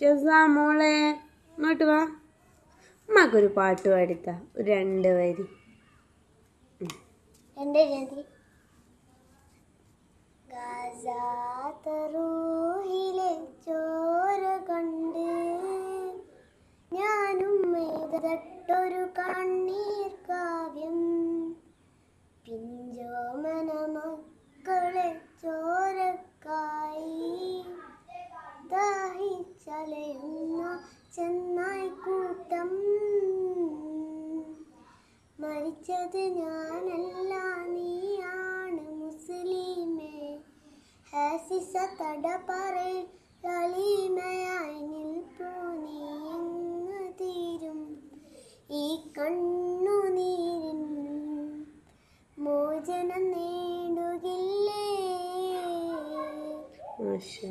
ഷെസ മോളെ ഇങ്ങോട്ട് വാ. ഉമ്മാക്കൊരു പാട്ട് പാടിത്ത, ഒരു 2 വരി. എൻ്റെ റൂഹിലെ ചോര കണ്ട് ഞാനും എഴുതട്ടൊരു കണ്ണീർ കാവ്യം. പിഞ്ചോമന മക്കളെ ചോരക്കായി ദാഹിച്ചലയുന്ന ചെന്നായിക്കൂട്ടം. മരിച്ചത് ഞാനല്ല നീയാണ് മുസ്ലിമേ, ഹാസിസ തട പറയലീമയായി നിൽപ്പൂ നീ എങ്ങ് തീരും ഈ കണ്ണുനീരിൻ മോചനം നേടുകില്ലേ. മാഷാ